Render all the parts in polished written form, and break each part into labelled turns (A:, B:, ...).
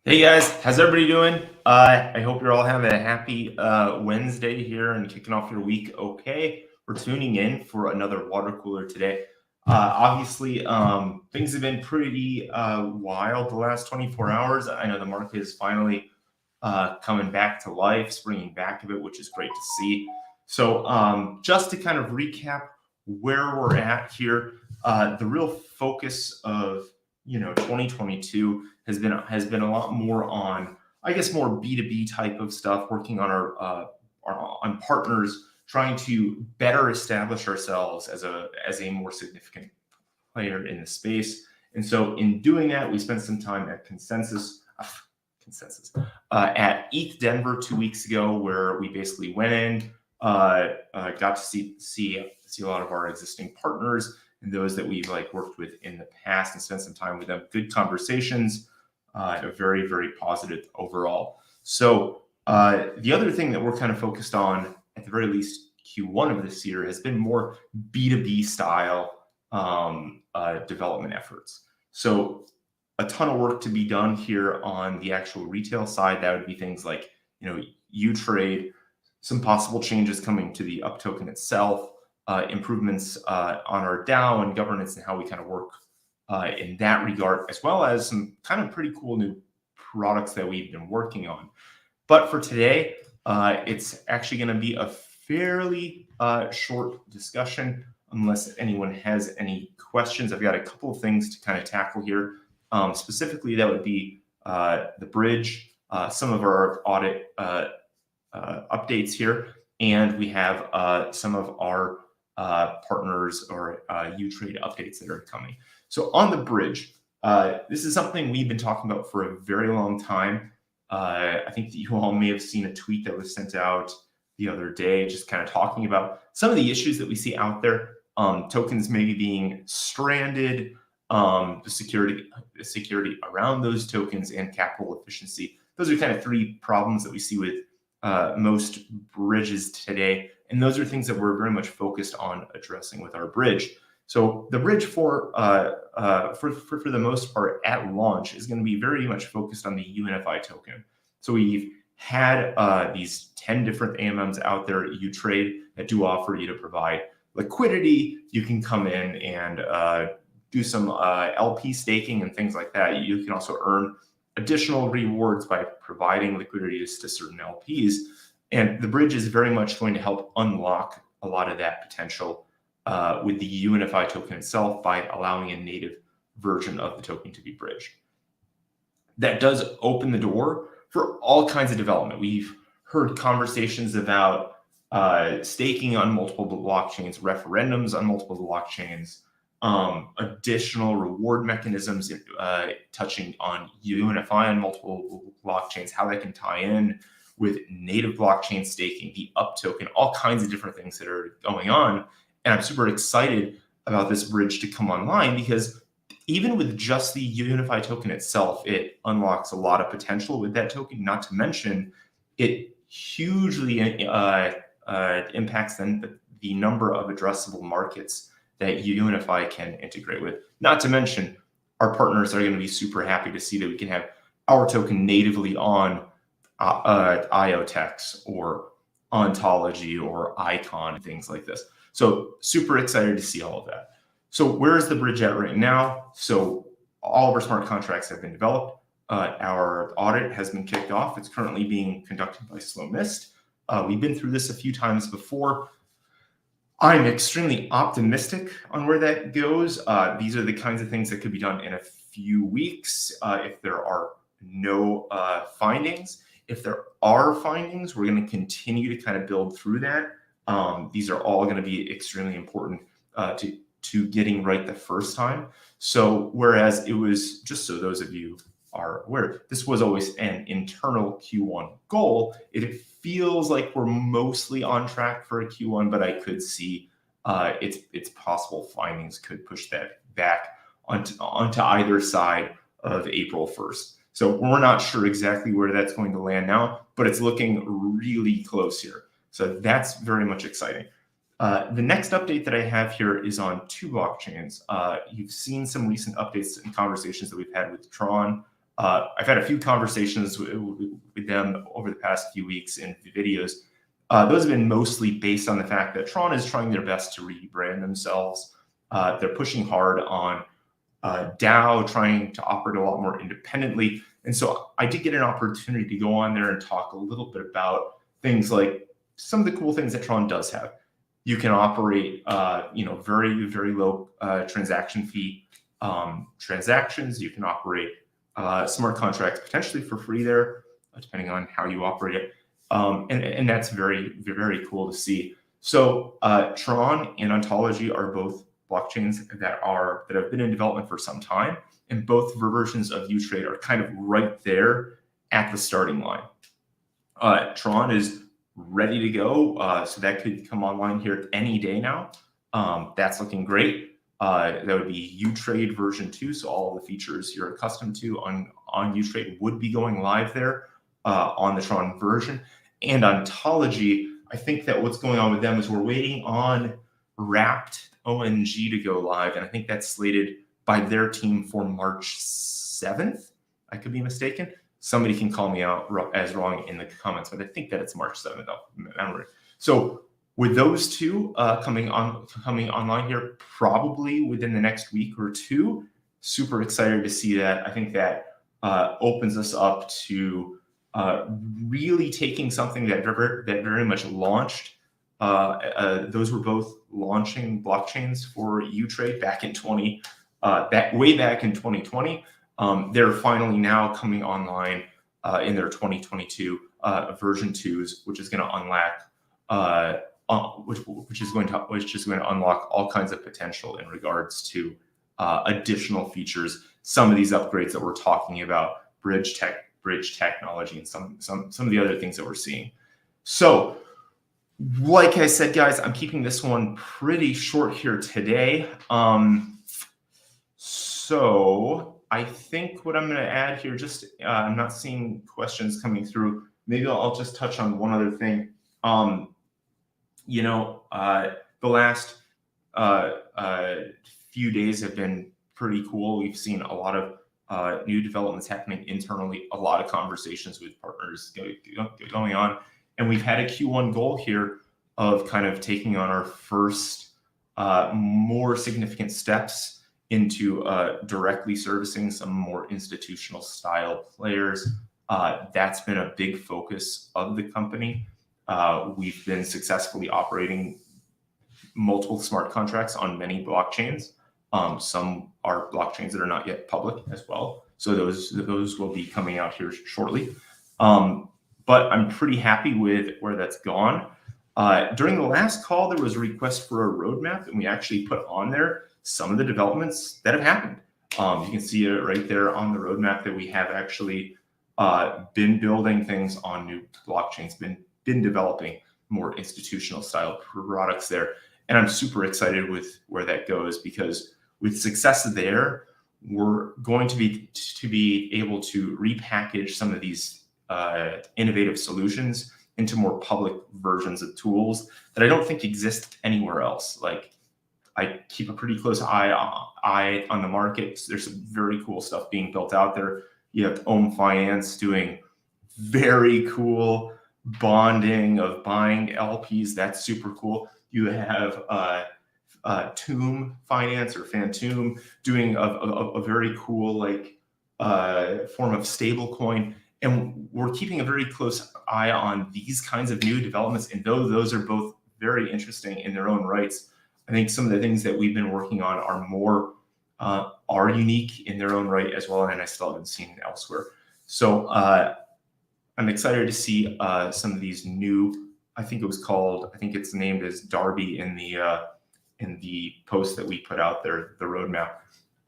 A: Hey guys, how's everybody doing? I hope you're all having a happy Wednesday here and kicking off your week okay. We're tuning in for another water cooler today. Obviously, things have been pretty wild the last 24 hours. I know the market is finally coming back to life, springing back a bit, which is great to see. So just to kind of recap where we're at here, the real focus of 2022 has been a lot more on, I guess, more B2B type of stuff, working on our on partners, trying to better establish ourselves as a more significant player in the space. And so in doing that, we spent some time at Consensus at ETH Denver 2 weeks ago, where we basically went in, got to see a lot of our existing partners and those that we've worked with in the past and spent some time with them. Good conversations, very, very positive overall. So the other thing that we're kind of focused on, at the very least Q1 of this year, has been more B2B style development efforts. So a ton of work to be done here on the actual retail side. That would be things like, U-Trade, some possible changes coming to the UP token itself, improvements on our DAO and governance and how we kind of work in that regard, as well as some kind of pretty cool new products that we've been working on. But for today, it's actually going to be a fairly short discussion, unless anyone has any questions. I've got a couple of things to kind of tackle here. Specifically, that would be the bridge, some of our audit updates here, and we have some of our partners or U-Trade updates that are coming. So on the bridge, this is something we've been talking about for a very long time. I think that you all may have seen a tweet that was sent out the other day, just kind of talking about some of the issues that we see out there. Tokens maybe being stranded, the security around those tokens, and capital efficiency. Those are kind of three problems that we see with most bridges today. And those are things that we're very much focused on addressing with our bridge. So the bridge for the most part at launch is going to be very much focused on the UNIFI token. So we've had these 10 different AMMs out there at U-Trade that do offer you to provide liquidity. You can come in and do some LP staking and things like that. You can also earn additional rewards by providing liquidity to certain LPs. And the bridge is very much going to help unlock a lot of that potential with the UNIFI token itself by allowing a native version of the token to be bridged. That does open the door for all kinds of development. We've heard conversations about staking on multiple blockchains, referendums on multiple blockchains, additional reward mechanisms touching on UNIFI on multiple blockchains, how that can tie in with native blockchain staking, the UP token, all kinds of different things that are going on. And I'm super excited about this bridge to come online, because even with just the UNIFI token itself, it unlocks a lot of potential with that token, not to mention it hugely impacts then the number of addressable markets that UNIFI can integrate with. Not to mention, our partners are going to be super happy to see that we can have our token natively on IoTex or Ontology or Icon, things like this. So super excited to see all of that. So where is the bridge at right now? So all of our smart contracts have been developed. Our audit has been kicked off. It's currently being conducted by Slow Mist. We've been through this a few times before. I'm extremely optimistic on where that goes. These are the kinds of things that could be done in a few weeks if there are no findings. If there are findings, we're going to continue to kind of build through that. These are all going to be extremely important to getting right the first time. So whereas it was, just so those of you are aware, this was always an internal Q1 goal, it feels like we're mostly on track for a Q1, but I could see it's possible findings could push that back onto either side of April 1st. So we're not sure exactly where that's going to land now, but it's looking really close here. So that's very much exciting. The next update that I have here is on two blockchains. You've seen some recent updates and conversations that we've had with Tron I've had a few conversations with them over the past few weeks in videos. Those have been mostly based on the fact that Tron is trying their best to rebrand themselves. They're pushing hard on DAO, trying to operate a lot more independently. And so I did get an opportunity to go on there and talk a little bit about things like some of the cool things that Tron does have. You can operate, very, very low transaction fee transactions. You can operate smart contracts potentially for free there, depending on how you operate it. And that's very, very cool to see. So Tron and Ontology are both blockchains that have been in development for some time, and both versions of UTrade are kind of right there at the starting line. Tron is ready to go, so that could come online here any day now. That's looking great. That would be UTrade version 2, so all of the features you're accustomed to on UTrade would be going live there on the Tron version. And Ontology, I think that what's going on with them is we're waiting on Wrapped ONG to go live, and I think that's slated by their team for March 7th. I could be mistaken. Somebody can call me out as wrong in the comments, but I think that it's March 7th. So with those two coming online here, probably within the next week or two, super excited to see that. I think that opens us up to really taking something that very much launched. Those were both launching blockchains for UTrade back in way back in 2020. They're finally now coming online in their 2022 version 2s, which is going to unlock which is going to unlock all kinds of potential in regards to additional features. Some of these upgrades that we're talking about, bridge technology, and some of the other things that we're seeing. So, like I said, guys, I'm keeping this one pretty short here today. So I think what I'm going to add here, I'm not seeing questions coming through. Maybe I'll just touch on one other thing. The last few days have been pretty cool. We've seen a lot of new developments happening internally, a lot of conversations with partners going on. And we've had a Q1 goal here of kind of taking on our first more significant steps into directly servicing some more institutional style players. That's been a big focus of the company. We've been successfully operating multiple smart contracts on many blockchains. Some are blockchains that are not yet public as well. So those will be coming out here shortly. But I'm pretty happy with where that's gone. During the last call, there was a request for a roadmap, and we actually put on there some of the developments that have happened. You can see it right there on the roadmap that we have actually been building things on new blockchains, been developing more institutional style products there. And I'm super excited with where that goes, because with success there, we're going to be able to repackage some of these innovative solutions into more public versions of tools that I don't think exist anywhere else. Like, I keep a pretty close eye on the market. There's some very cool stuff being built out there. You have Ohm Finance doing very cool bonding of buying LPs. That's super cool. You have Tomb Finance or Phantom doing a very cool form of stable coin. And we're keeping a very close eye on these kinds of new developments. And though those are both very interesting in their own rights, I think some of the things that we've been working on are unique in their own right as well, and I still haven't seen it elsewhere. So I'm excited to see some of these new. I think it's named as Darby in the post that we put out there, the roadmap.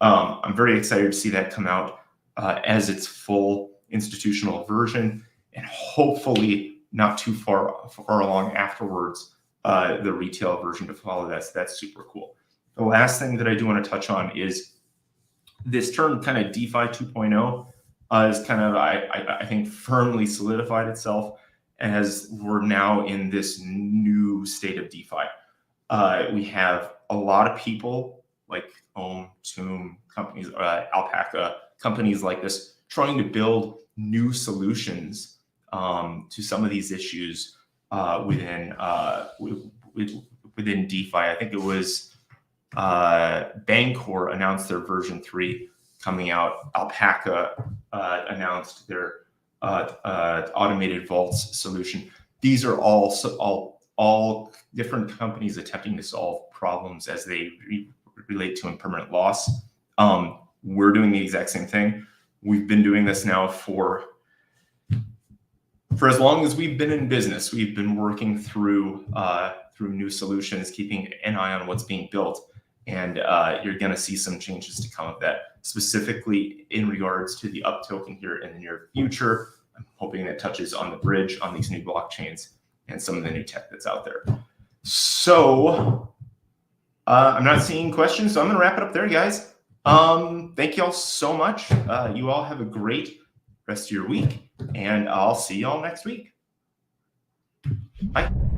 A: I'm very excited to see that come out as its full institutional version, and hopefully not too far along afterwards, the retail version to follow that. So that's super cool. The last thing that I do want to touch on is this term kind of DeFi 2.0 is kind of, I think, firmly solidified itself as we're now in this new state of DeFi. We have a lot of people like Ohm, Tomb companies, Alpaca companies like this trying to build new solutions to some of these issues within DeFi. I think it was Bancor announced their version 3 coming out. Alpaca announced their automated vaults solution. These are all different companies attempting to solve problems as they relate to impermanent loss. We're doing the exact same thing. We've been doing this now for as long as we've been in business. We've been working through new solutions, keeping an eye on what's being built, and you're going to see some changes to come of that, specifically in regards to the up token here in the near future. I'm hoping that touches on the bridge on these new blockchains and some of the new tech that's out there. So I'm not seeing questions, so I'm going to wrap it up there, guys. Thank you all so much. You all have a great rest of your week, and I'll see you all next week. Bye.